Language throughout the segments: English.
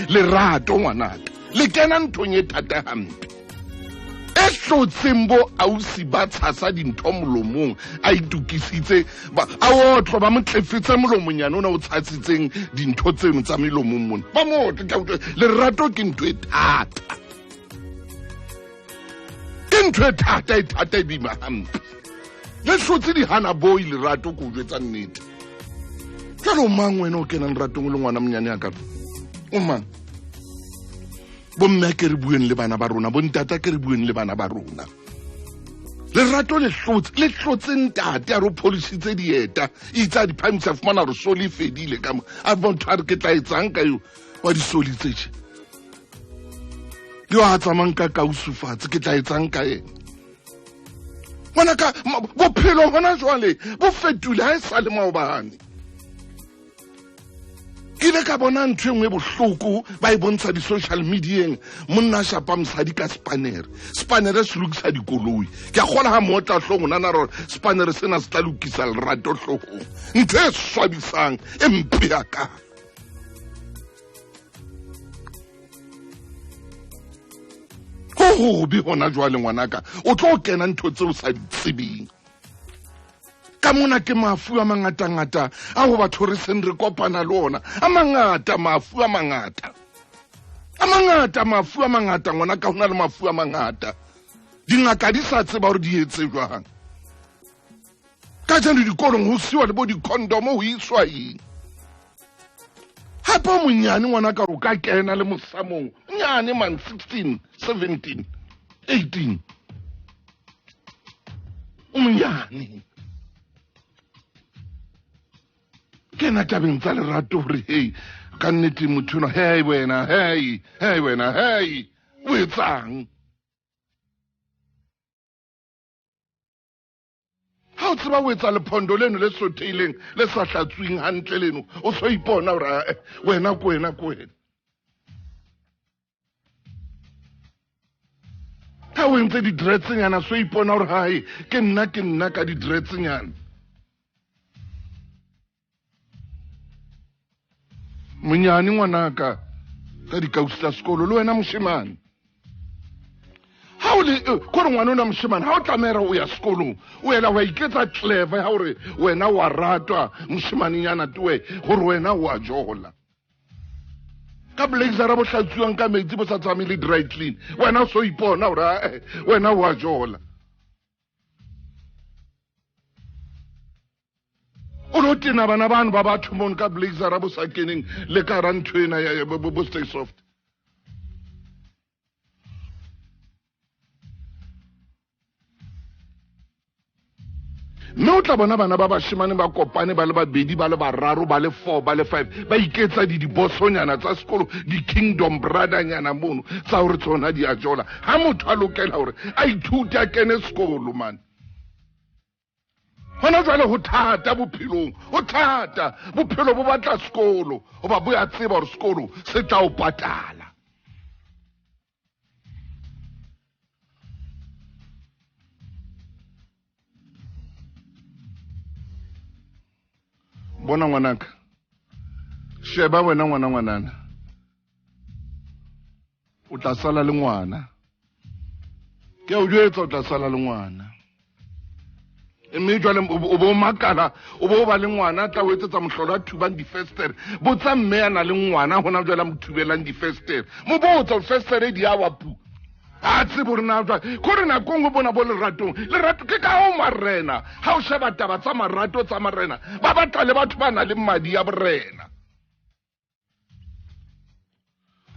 Lerato ngwanaka le kena nthong e thata hampe e hlotseng bo ausi ba tshasa dintho molomong a itukisitse a otlo ba motlefetse molomonyana ona o tshatsitseng dintho tseno tsa melomong mona ba motle Lerato ke ntho e thata e thata e bima hampe le hlotse di hana boy Lerato ko jwetsa nnete ka lo mang wena o kenang ratong le ngwana monyane ya ka o mang bomme ke re bueng le bana ba rona bontata ke re bueng le bana ba rona Lerato le hlotse ntate a re polisitse dieta itsa di phamisa fumana re soli fedile ka mo a bontho a re ke tla etsang ka yo wa di soli tse yo a tsamang ka usufatse ke tla etsang ka ena ngwanaka bophelo hona jwale bo fetule ha e sa le maobane ke le ka bona ntho engwe bohloko ba e bontsha di-social mediaeng monna a shapa mosadi ka spanere se lokisa dikoloi ke a kgona ha motla hlong nana re spanere sena se tla lokisa Lerato hlogong ntho e swabisang e mpe ya ka go hobe hona jwale ngwanaka o tlo kena ntho tseo sa di tsebeng ka mona ke mafu a mangata a go batho re seng re kopana le ona a mangata mafu a mangata ngwana ka hona le mafu a mangata dingaka di sa tseba hore di etse jwang ka jane dikolong ho siwa le bo di-condom ho iswa eng hape monyane ngwana ka ro ka kena le mosamong nyane man 16 17 18 monyane ke na tabeng tsa Lerato hore hei ka nnete motho no hei wena o etsang ha o tseba o etsa lephondo leno le sotheileng le sa hlatswing hantle leno o so ipona hore wena ko wena ha o entse di-dretsinyana so ipona hore hae ke nna ka di-dretsinyana monyane ngwanaka ka dikausi tsa sekolo le wena moshemane ha o le kore ngwana ona moshemane ha o tlamera o ya sekolong o ela wa iketsa clever ha hore wena wa ratwa moshemanengnyana tuwe gore wena o a jola ka blazer bo hlatswiwang ka metsi bo sa tsamele dry clean wena so ipona hore wena o a jola o lo tena bana bano ba batho mono ka blazer bo sa keneng le ka ra ntho ena ya bo stay soft mme o tla bona bana ba bashemane ba kopane ba le babedi ba le bararo ba le 4 ba le 5 ba iketsa dibosonyana tsa sekolo di-kingdom brothernyana mono tsa gore tsona di a jola ha motho a lokela gore a ithute a kene sekolo man hona jwale ho thata bophelong ho thata bophelo bo batla sekolo hoba bo ya tseba hore sekolo se tla o patala bona ngwanaka sheba wena ngwanana o tla sala le ngwana ke o jwetsa o tla sala le ngwana mme jwale o bo makala o bo ba le ngwana tla o etsetsa mohlolo a thubang difestere botsa mme yana le ngwana hona jwale mo thubelang difestere mo botsa festere di a wapu a tsebo rena jwa ko rena kongo bona bo Lerato ke ka o marena ha o sheba taba tsa marato tsa marena ba batla le batho ba na le madi ya borena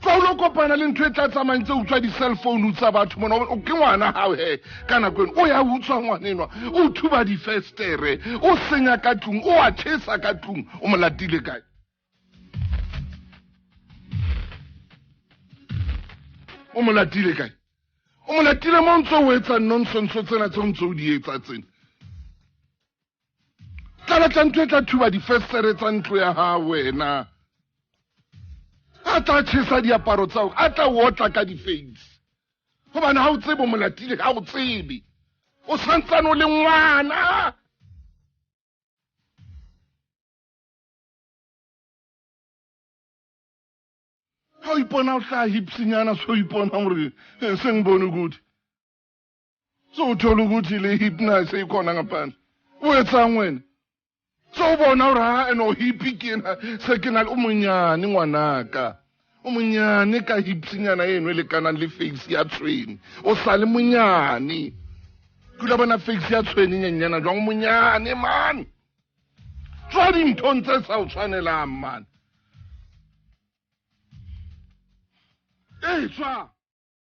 fa o lo kopana le ntho e tla tsamantse o tswa di-cell phone tsa batho mona o ke ngwana hao he ka nako eno o ya utswa ngwanenwa o thuba difestere o senya ka tlung o a tshesa ka tlung o mo latile kae o mo latile mo ntse o etsa nonsense tsena tse ntse o di etsa tsena tla batla ntho e tla thuba difestere tsa ntlo ya hao wena a tla tshesa diaparo tsa a tla otla ka di-face gobane ha o tsebe o mo latile ga o tsebe o santsane o le ngwana ha o ipona o tla hipsinyana so ipona hore sengibone ukuthi so uthola ukuthi le hip na seyikhona ngaphandle wetsang wena so ubona hore ha eno hip kena sekena le umunyane ngwanaka umunyane ka hipsinyana yeno le kana le face ya train o sale munyane kula bana face ya train nyenyana jwang umunyane man tswa dintho ntse sa o tshwanelang man tswa